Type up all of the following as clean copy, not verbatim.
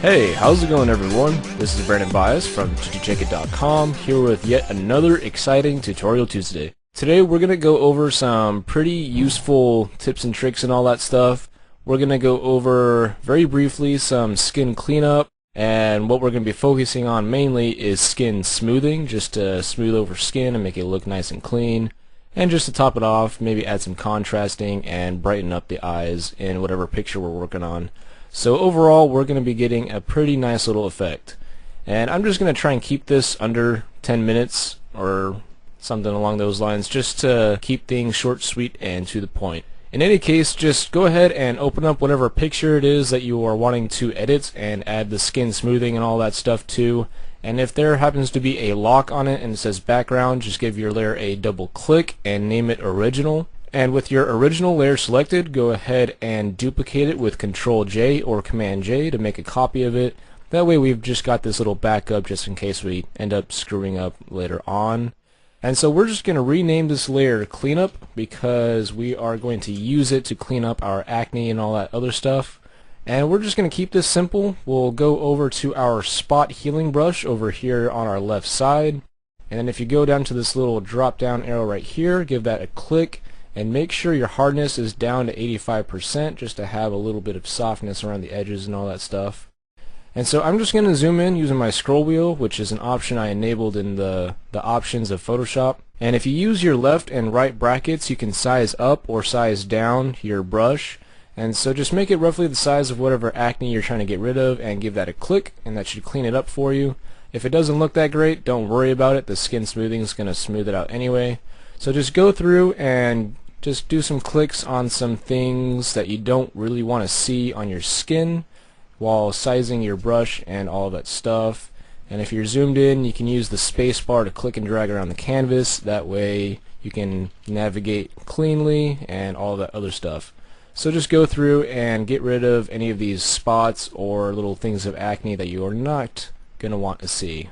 Hey, how's it going everyone? This is Brandon Bias from tutorialcheckit.com here with yet another exciting Tutorial Tuesday. Today we're going to go over some pretty useful tips and tricks and all that stuff. We're going to go over very briefly some skin cleanup, and what we're going to be focusing on mainly is skin smoothing, just to smooth over skin and make it look nice and clean. And just to top it off, maybe add some contrasting and brighten up the eyes in whatever picture we're working on. So overall, we're going to be getting a pretty nice little effect. And I'm just going to try and keep this under 10 minutes or something along those lines, just to keep things short, sweet, and to the point. In any case, just go ahead and open up whatever picture it is that you are wanting to edit and add the skin smoothing and all that stuff to. And if there happens to be a lock on it and it says background, just give your layer a double click and name it original. And with your original layer selected, go ahead and duplicate it with Control J or Command J to make a copy of it. That way we've just got this little backup just in case we end up screwing up later on. And so we're just going to rename this layer Cleanup because we are going to use it to clean up our acne and all that other stuff. And we're just going to keep this simple. We'll go over to our spot healing brush over here on our left side. And then if you go down to this little drop down arrow right here, give that a click. And make sure your hardness is down to 85% just to have a little bit of softness around the edges and all that stuff. And so I'm just going to zoom in using my scroll wheel, which is an option I enabled in the options of Photoshop. And if you use your left and right brackets, you can size up or size down your brush. And so just make it roughly the size of whatever acne you're trying to get rid of and give that a click, and that should clean it up for you. If it doesn't look that great, don't worry about it. The skin smoothing is going to smooth it out anyway. So just go through and just do some clicks on some things that you don't really want to see on your skin while sizing your brush and all that stuff. And if you're zoomed in, you can use the space bar to click and drag around the canvas. That way you can navigate cleanly and all that other stuff. So just go through and get rid of any of these spots or little things of acne that you are not going to want to see.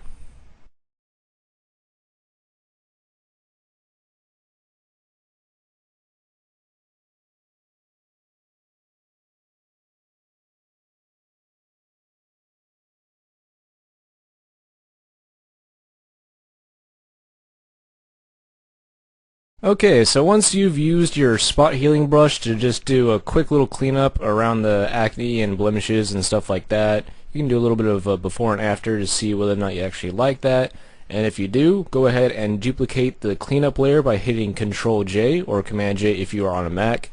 Okay, so once you've used your spot healing brush to just do a quick little cleanup around the acne and blemishes and stuff like that, you can do a little bit of a before and after to see whether or not you actually like that. And if you do, go ahead and duplicate the cleanup layer by hitting Control J or Command J if you are on a Mac.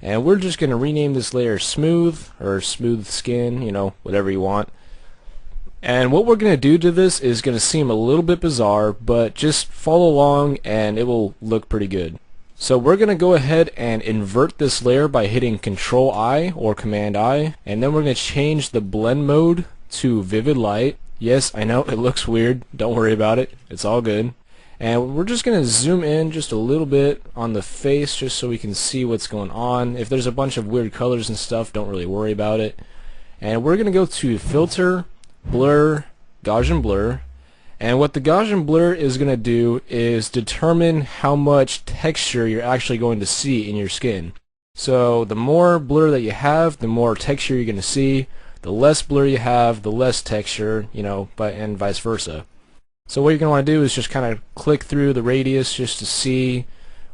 And we're just going to rename this layer Smooth, or Smooth Skin, you know, whatever you want. And what we're going to do to this is going to seem a little bit bizarre, but just follow along and it will look pretty good. So we're going to go ahead and invert this layer by hitting Control I or Command I, and then we're going to change the blend mode to Vivid Light. Yes, I know it looks weird, don't worry about it, it's all good. And we're just going to zoom in just a little bit on the face just so we can see what's going on. If there's a bunch of weird colors and stuff, don't really worry about it. And we're going to go to Filter, Blur, Gaussian Blur, and what the Gaussian Blur is going to do is determine how much texture you're actually going to see in your skin. So the more blur that you have, the more texture you're going to see. The less blur you have, the less texture, you know, and vice versa. So what you're going to want to do is just kind of click through the radius just to see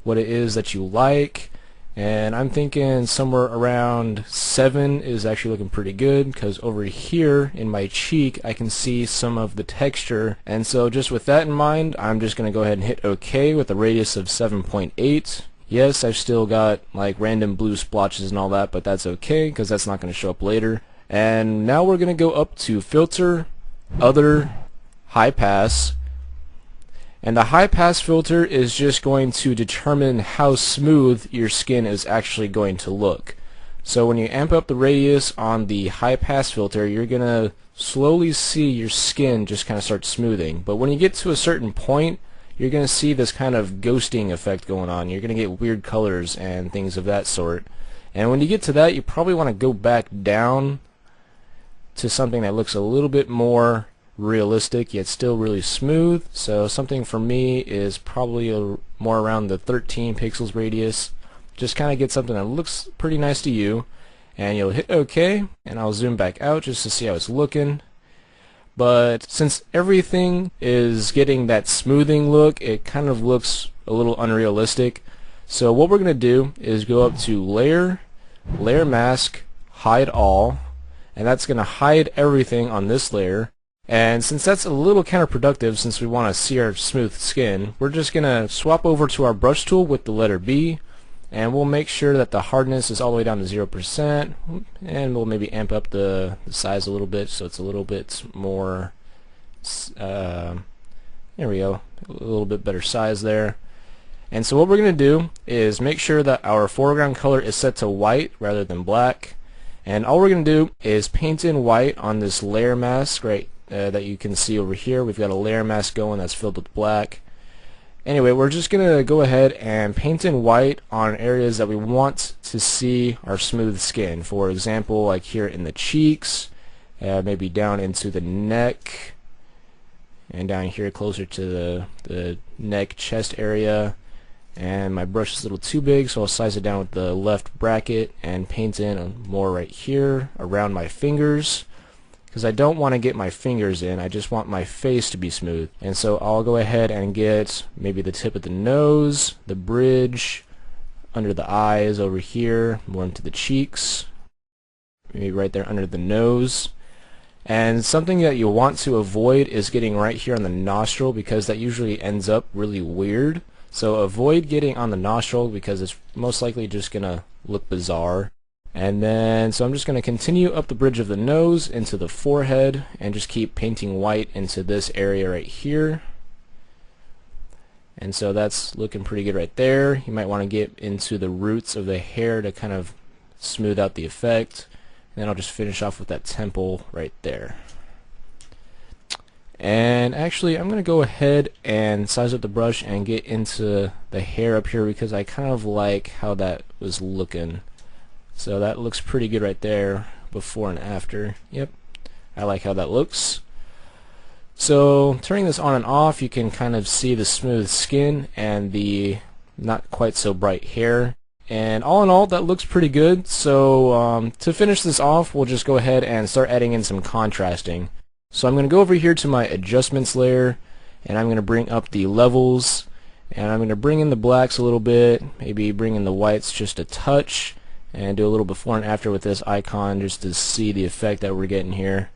what it is that you like. And I'm thinking somewhere around 7 is actually looking pretty good, because over here in my cheek I can see some of the texture. And so just with that in mind, I'm just going to go ahead and hit OK with a radius of 7.8. Yes, I've still got like random blue splotches and all that, but that's okay because that's not going to show up later. And now we're going to go up to Filter, Other, High Pass. And the high pass filter is just going to determine how smooth your skin is actually going to look. So when you amp up the radius on the high pass filter, you're going to slowly see your skin just kind of start smoothing. But when you get to a certain point, you're going to see this kind of ghosting effect going on. You're going to get weird colors and things of that sort. And when you get to that, you probably want to go back down to something that looks a little bit more realistic yet still really smooth. So something for me is probably more around the 13 pixels radius. Just kind of get something that looks pretty nice to you. and you'll hit OK, and I'll zoom back out just to see how it's looking. But since everything is getting that smoothing look, it kind of looks a little unrealistic. So what we're going to do is go up to Layer, Layer Mask, Hide All, and that's going to hide everything on this layer. And since that's a little counterproductive, since we want to see our smooth skin, we're just going to swap over to our brush tool with the letter B, and we'll make sure that the hardness is all the way down to 0%, and we'll maybe amp up the size a little bit so it's a little bit more, there we go, a little bit better size there. And so what we're going to do is make sure that our foreground color is set to white rather than black, and all we're going to do is paint in white on this layer mask right that you can see over here. We've got a layer mask going that's filled with black. Anyway, we're just going to go ahead and paint in white on areas that we want to see our smooth skin. For example, like here in the cheeks, maybe down into the neck, and down here closer to the neck, chest area. And my brush is a little too big, so I'll size it down with the left bracket and paint in more right here around my fingers, because I don't want to get my fingers in, I just want my face to be smooth. And so I'll go ahead and get maybe the tip of the nose, the bridge, under the eyes over here, more into the cheeks, maybe right there under the nose. And something that you want to avoid is getting right here on the nostril, because that usually ends up really weird. So avoid getting on the nostril because it's most likely just gonna look bizarre. And then, so I'm just going to continue up the bridge of the nose into the forehead and just keep painting white into this area right here. And so that's looking pretty good right there. You might want to get into the roots of the hair to kind of smooth out the effect. And then I'll just finish off with that temple right there. And actually, I'm going to go ahead and size up the brush and get into the hair up here because I kind of like how that was looking. So that looks pretty good right there, before and after. Yep, I like how that looks. So turning this on and off, you can kind of see the smooth skin and the not quite so bright hair. And all in all, that looks pretty good. So to finish this off, we'll just go ahead and start adding in some contrasting. So I'm going to go over here to my adjustments layer, and I'm going to bring up the levels, and I'm going to bring in the blacks a little bit, maybe bring in the whites just a touch, and do a little before and after with this icon just to see the effect that we're getting here.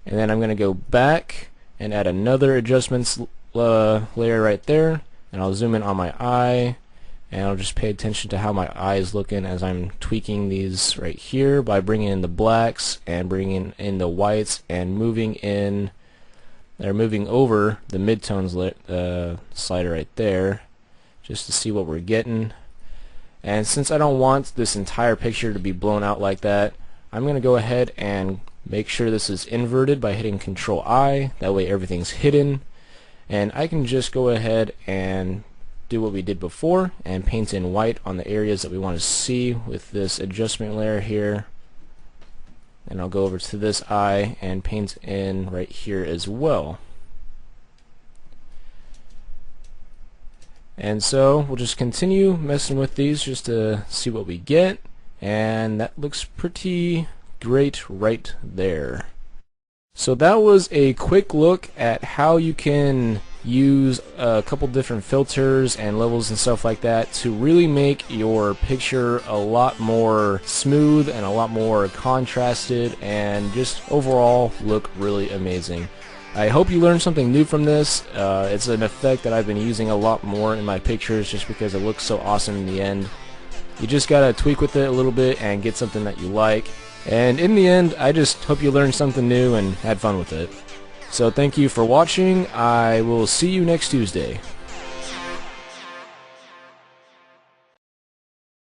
And then I'm going to go back and add another adjustments layer right there, and I'll zoom in on my eye, and I'll just pay attention to how my eye is looking as I'm tweaking these right here by bringing in the blacks and bringing in the whites and moving in, or moving over the midtones slider right there just to see what we're getting. And since I don't want this entire picture to be blown out like that, I'm going to go ahead and make sure this is inverted by hitting Control I. That way everything's hidden. And I can just go ahead and do what we did before and paint in white on the areas that we want to see with this adjustment layer here. And I'll go over to this eye and paint in right here as well. And so we'll just continue messing with these just to see what we get, and that looks pretty great right there. So that was a quick look at how you can use a couple different filters and levels and stuff like that to really make your picture a lot more smooth and a lot more contrasted and just overall look really amazing. I hope you learned something new from this. It's an effect that I've been using a lot more in my pictures just because it looks so awesome in the end. You just gotta tweak with it a little bit and get something that you like. And in the end, I just hope you learned something new and had fun with it. So thank you for watching. I will see you next Tuesday.